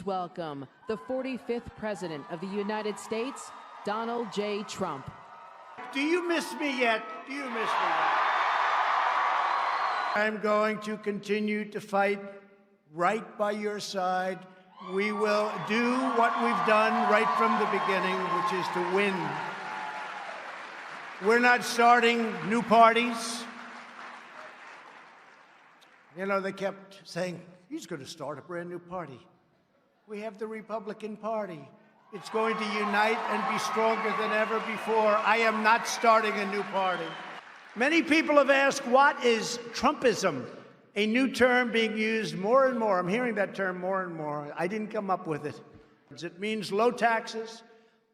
welcome the 45th President of the United States, Donald J. Trump. Do you miss me yet? Do you miss me yet? I'm going to continue to fight right by your side. We will do what we've done right from the beginning, which is to win. We're not starting new parties. You know, they kept saying, he's going to start a brand new party. We have the Republican Party. It's going to unite and be stronger than ever before. I am not starting a new party. Many people have asked, what is Trumpism? A new term being used more and more. I'm hearing that term more and more. I didn't come up with it. It means low taxes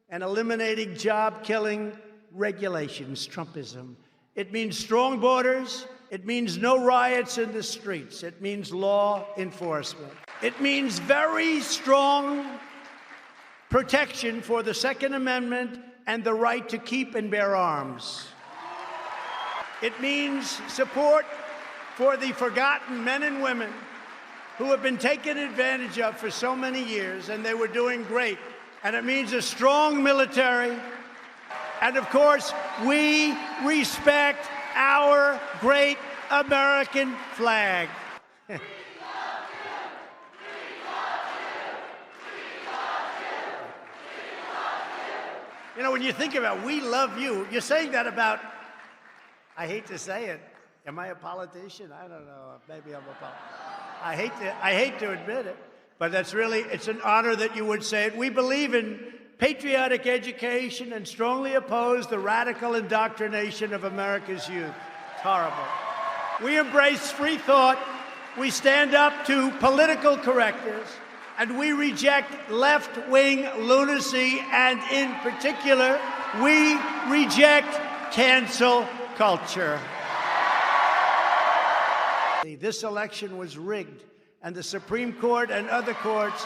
and eliminating job-killing regulations, Trumpism. It means strong borders. It means no riots in the streets. It means law enforcement. It means very strong protection for the Second Amendment and the right to keep and bear arms. It means support for the forgotten men and women who have been taken advantage of for so many years, and they were doing great. And it means a strong military. And of course, we respect our great American flag. You know, when you think about we love you, you're saying that about, I hate to say it, am I a politician? I don't know, maybe I'm a politician. I hate to admit it, but that's really, it's an honor that you would say it. We believe in patriotic education and strongly oppose the radical indoctrination of America's youth. It's horrible. We embrace free thought. We stand up to political correctors. And we reject left-wing lunacy, and in particular, we reject cancel culture. This election was rigged, and the Supreme Court and other courts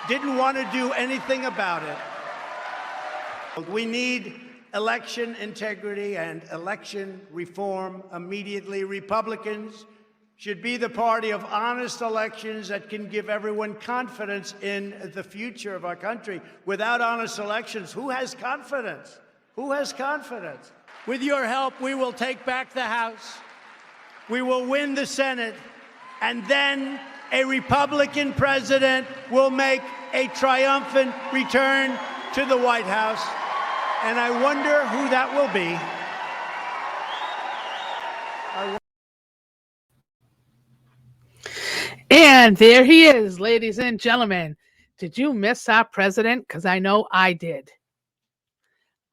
didn't want to do anything about it. We need election integrity and election reform immediately. Republicans should be the party of honest elections that can give everyone confidence in the future of our country. Without honest elections, who has confidence? Who has confidence? With your help, we will take back the House. We will win the Senate. And then a Republican president will make a triumphant return to the White House. And I wonder who that will be. And there he is, ladies and gentlemen. Did you miss our president? Because I know I did.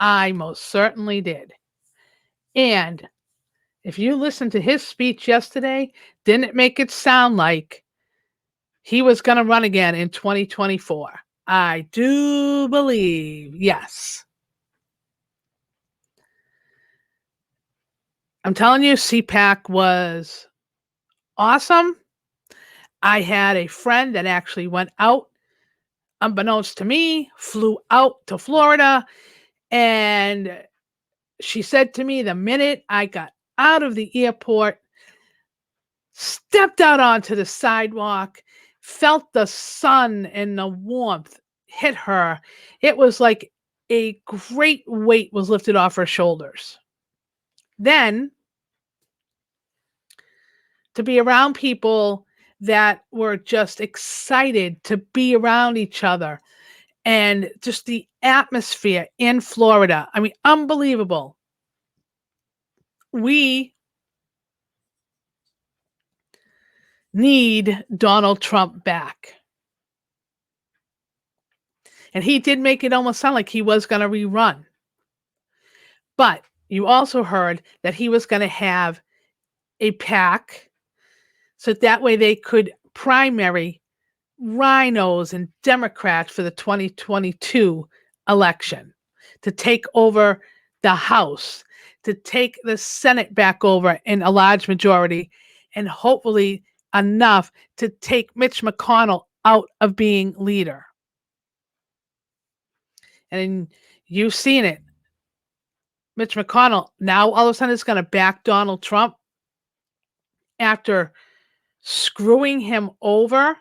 I most certainly did. And if you listened to his speech yesterday, didn't it make it sound like he was going to run again in 2024? I do believe, yes. I'm telling you, CPAC was awesome. I had a friend that actually went out, unbeknownst to me, flew out to Florida, and she said to me the minute I got out of the airport, stepped out onto the sidewalk, felt the sun and the warmth hit her, it was like a great weight was lifted off her shoulders. Then, to be around people that were just excited to be around each other, and just the atmosphere in Florida. I mean, unbelievable. We need Donald Trump back. And he did make it almost sound like he was going to rerun. But you also heard that he was going to have a PAC, so that way they could primary rhinos and Democrats for the 2022 election, to take over the House, to take the Senate back over in a large majority, and hopefully enough to take Mitch McConnell out of being leader. And you've seen it. Mitch McConnell now all of a sudden is going to back Donald Trump after screwing him over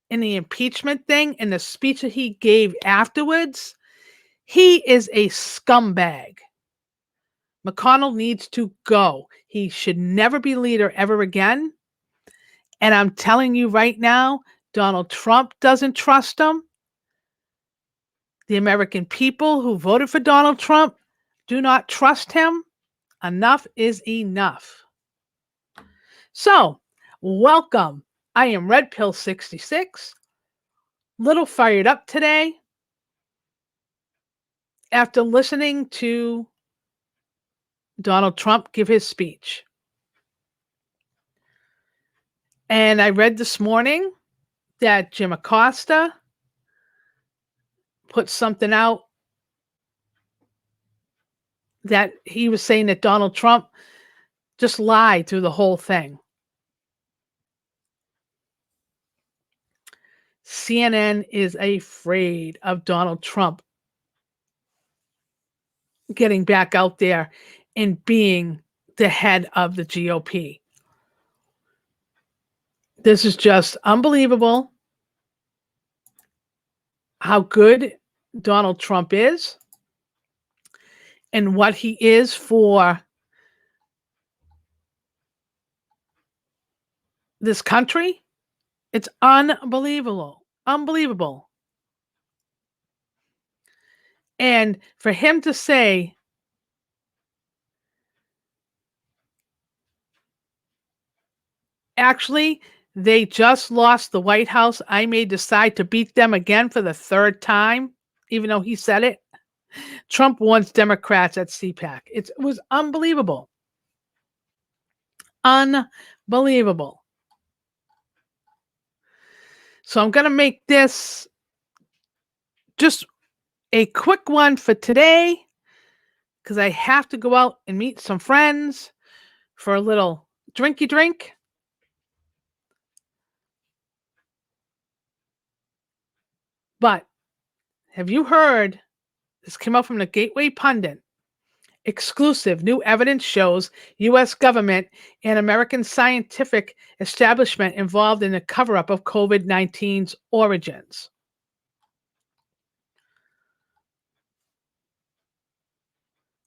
in the impeachment thing and the speech that he gave afterwards, he is a scumbag. McConnell needs to go. He should never be leader ever again. And I'm telling you right now, Donald Trump doesn't trust him. The American people who voted for Donald Trump do not trust him. Enough is enough. So, welcome. I am Red Pill 66. Little fired up today after listening to Donald Trump give his speech. And I read this morning that Jim Acosta put something out that he was saying that Donald Trump just lied through the whole thing. CNN is afraid of Donald Trump getting back out there and being the head of the GOP. This is just unbelievable how good Donald Trump is and what he is for this country. It's unbelievable. Unbelievable. And for him to say, actually, they just lost the White House. I may decide to beat them again for the third time, even though he said it. Trump wants Democrats at CPAC. It was unbelievable. Unbelievable. So I'm going to make this just a quick one for today because I have to go out and meet some friends for a little drinky drink. But have you heard, this came out from the Gateway Pundit, exclusive new evidence shows U.S. government and American scientific establishment involved in the cover-up of COVID-19's origins.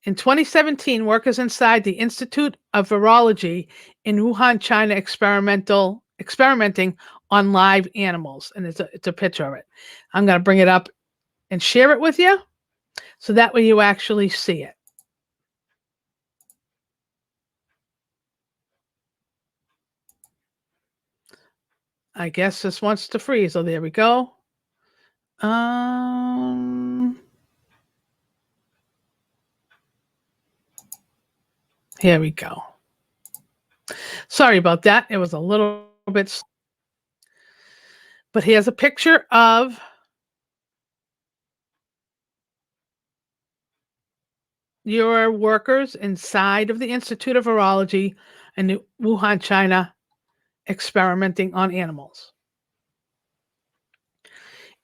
In 2017, workers inside the Institute of Virology in Wuhan, China, experimenting on live animals. And it's a picture of it. I'm going to bring it up and share it with you so that way you actually see it. I guess this wants to freeze. Oh, there we go. Here we go. Sorry about that. It was a little bit. But here's a picture of your workers inside of the Institute of Virology in Wuhan, China, experimenting on animals.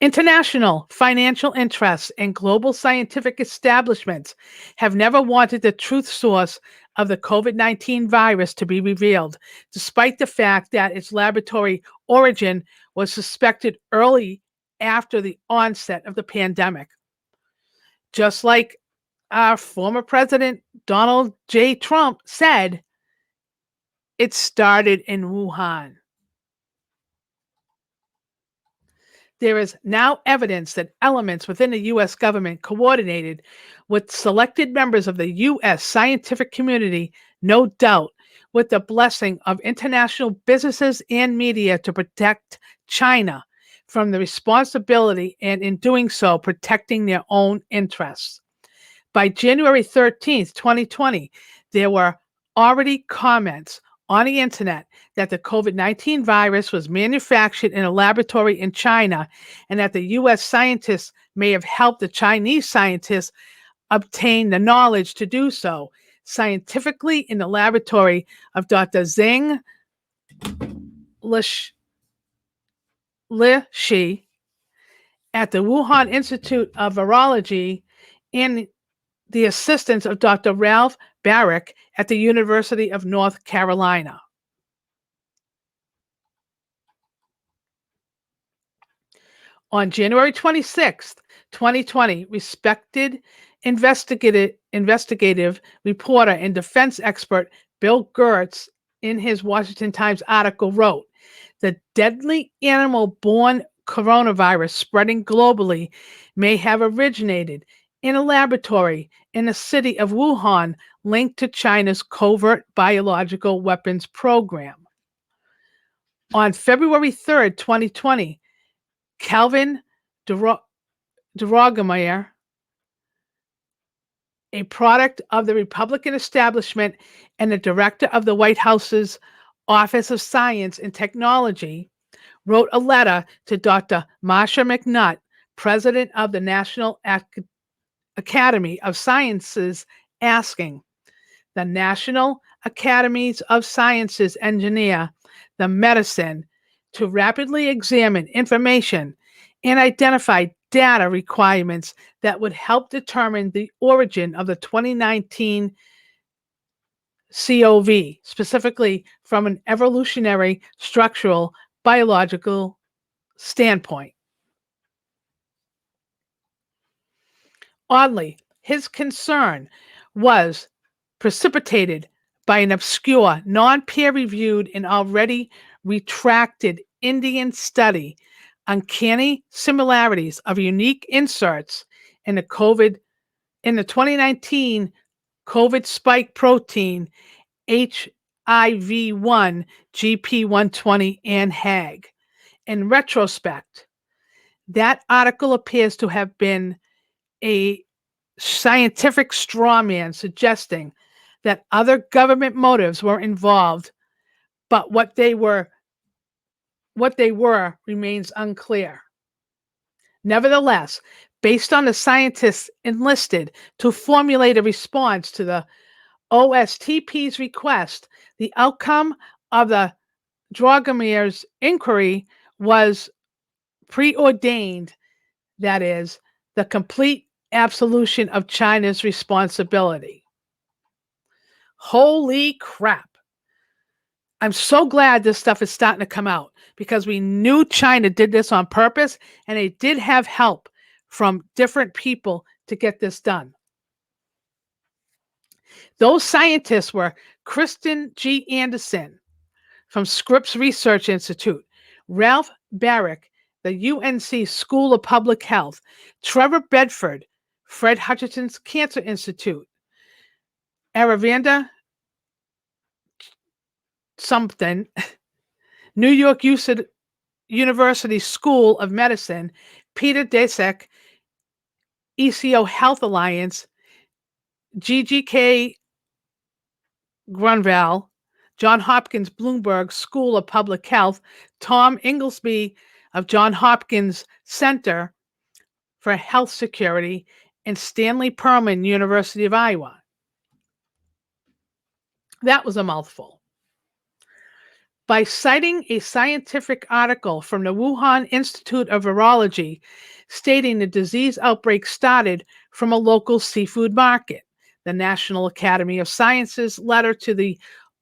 International financial interests and global scientific establishments have never wanted the truth source of the COVID-19 virus to be revealed, despite the fact that its laboratory origin was suspected early after the onset of the pandemic. Just like our former president, Donald J. Trump, said, it started in Wuhan. There is now evidence that elements within the U.S. government coordinated with selected members of the U.S. scientific community, no doubt, with the blessing of international businesses and media to protect China from the responsibility and, in doing so, protecting their own interests. By January 13th, 2020, there were already comments on the internet that the COVID-19 virus was manufactured in a laboratory in China and that the U.S. scientists may have helped the Chinese scientists obtain the knowledge to do so scientifically in the laboratory of Dr. Zheng Lishi at the Wuhan Institute of Virology and the assistance of Dr. Ralph Barrick at the University of North Carolina. On January 26th, 2020, respected investigative reporter and defense expert Bill Gertz, in his Washington Times article, wrote, "The deadly animal-borne coronavirus spreading globally may have originated in a laboratory in the city of Wuhan linked to China's covert biological weapons program." On February 3rd, 2020, Calvin Drogemeyer, a product of the Republican establishment and the director of the White House's Office of Science and Technology, wrote a letter to Dr. Marsha McNutt, president of the National Academy of Sciences, asking the National Academies of Sciences engineer the medicine to rapidly examine information and identify data requirements that would help determine the origin of the 2019 COV, specifically from an evolutionary, structural, biological standpoint. Oddly, his concern was precipitated by an obscure, non-peer-reviewed, and already retracted Indian study, Uncanny Similarities of Unique Inserts in the 2019 COVID spike protein HIV1 GP120 and HAG. In retrospect, that article appears to have been a scientific straw man suggesting that other government motives were involved, but what they were remains unclear. Nevertheless, based on the scientists enlisted to formulate a response to the OSTP's request, the outcome of the Drogemeyer's inquiry was preordained, that is, the complete absolution of China's responsibility. Holy crap. I'm so glad this stuff is starting to come out, because we knew China did this on purpose, and they did have help from different people to get this done. Those scientists were Kristen G. Anderson from Scripps Research Institute, Ralph Barrick, the UNC School of Public Health, Trevor Bedford, Fred Hutchinson's Cancer Institute, Aravanda something, New York University School of Medicine, Peter Daszak, ECO Health Alliance, GGK Grunwald, John Hopkins Bloomberg School of Public Health, Tom Inglesby of John Hopkins Center for Health Security, and Stanley Perlman, University of Iowa. That was a mouthful. By citing a scientific article from the Wuhan Institute of Virology stating the disease outbreak started from a local seafood market, the National Academy of Sciences letter to the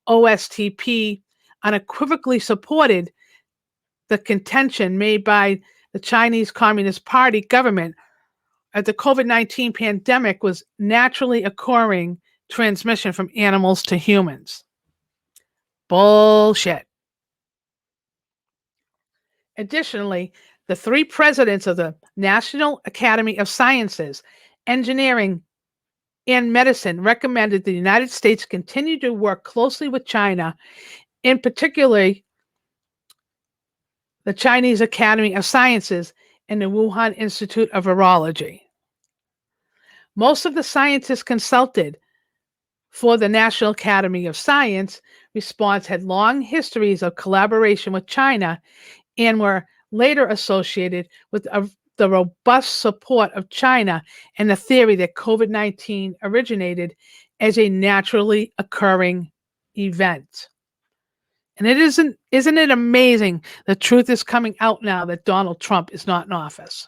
OSTP unequivocally supported the contention made by the Chinese Communist Party government that the COVID-19 pandemic was naturally occurring transmission from animals to humans. Bullshit. Additionally, the three presidents of the National Academy of Sciences, Engineering, and Medicine recommended the United States continue to work closely with China, in particular the Chinese Academy of Sciences and the Wuhan Institute of Virology. Most of the scientists consulted for the National Academy of Science response had long histories of collaboration with China and were later associated with the robust support of China and the theory that COVID-19 originated as a naturally occurring event. And isn't it amazing the truth is coming out now that Donald Trump is not in office?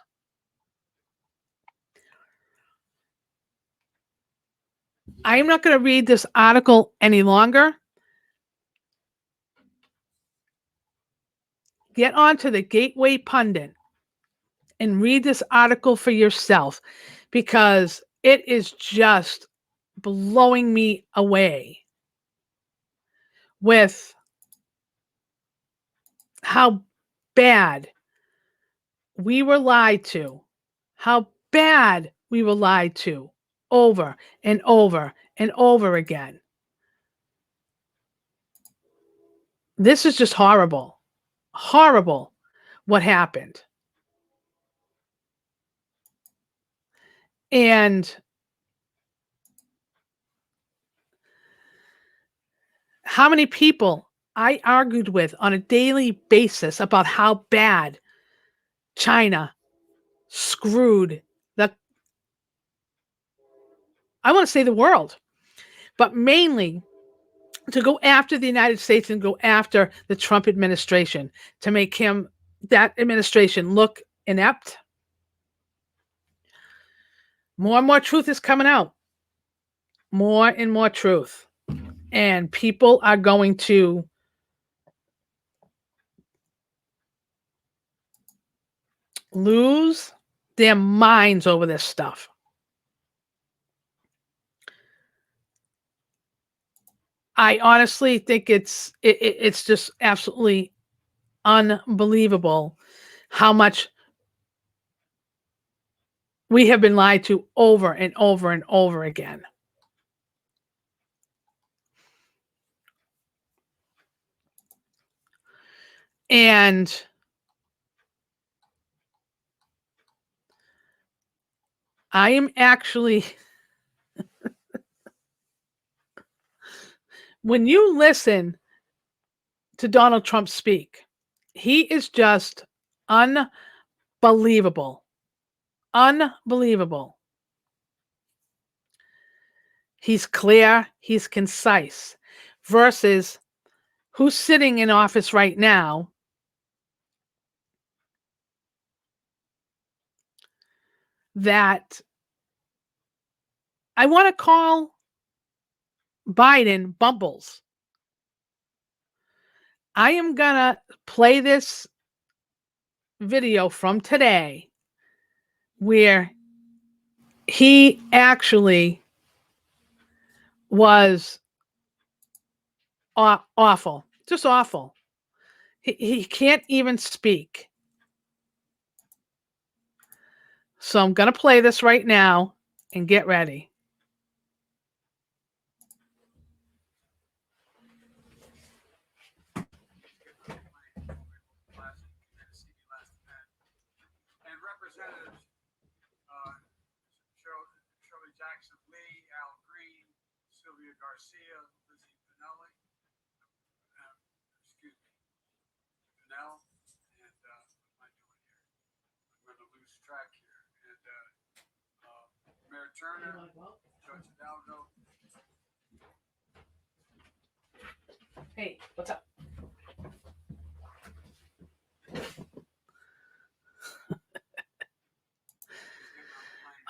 I am not going to read this article any longer. Get on to the Gateway Pundit and read this article for yourself because it is just blowing me away with how bad we were lied to, how bad we were lied to over and over and over again. This is just horrible. Horrible what happened. And how many people I argued with on a daily basis about how bad China screwed I want to say the world, but mainly to go after the United States and go after the Trump administration to make that administration look inept. More and more truth is coming out. More and more truth. And people are going to lose their minds over this stuff. I honestly think it's just absolutely unbelievable how much we have been lied to over and over and over again. And I am actually, when you listen to Donald Trump speak, he is just unbelievable. Unbelievable. He's clear, he's concise, versus who's sitting in office right now that I want to call Biden Bumbles. I am going to play this video from today where he actually was awful, just awful. He can't even speak. So I'm going to play this right now and get ready. And Representatives Shirley Jackson Lee, Al Green, Sylvia Garcia, Lizzie Pinelli, Pinell, and what am I doing here? I'm going to lose track here. And Mayor Turner, Judge Hidalgo. Hey, what's up?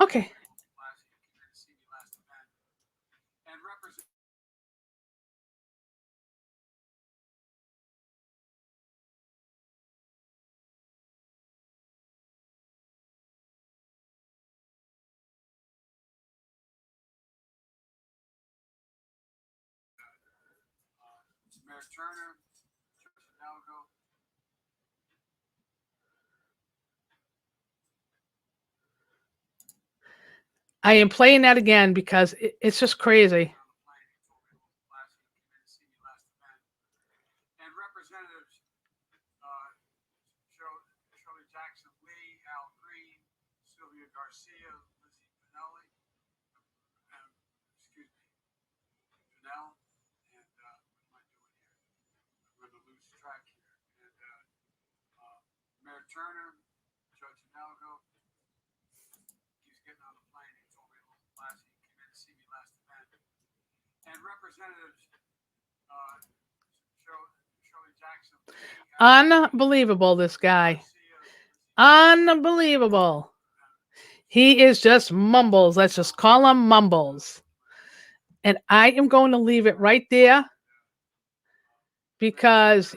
Okay. Mayor Turner, Judge Hidalgo. I am playing that again because it's just crazy. And Representatives Shirley Jackson Lee, Al Green, Sylvia Garcia, Lizzie Pinelli, Pinell, and what am I doing here? I'm going to lose track here. And Mayor Turner, Judge Hidalgo. He's getting on the plane. He told me a little classy. He came in to see me last event. And Representatives Shirley Jackson Lee. Unbelievable, this guy. Unbelievable. He is just mumbles. Let's just call him mumbles. And I am going to leave it right there because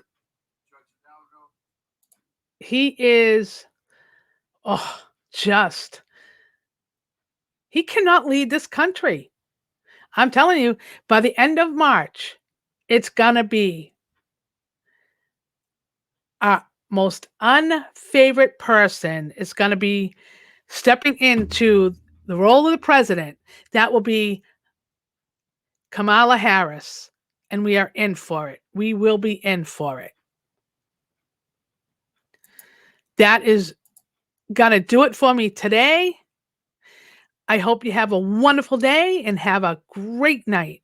he is Oh, just, he cannot lead this country. I'm telling you, by the end of March, it's going to be our most unfavorite person is going to be stepping into the role of the president. That will be Kamala Harris. And we are in for it. We will be in for it. That is going to do it for me today. I hope you have a wonderful day and have a great night.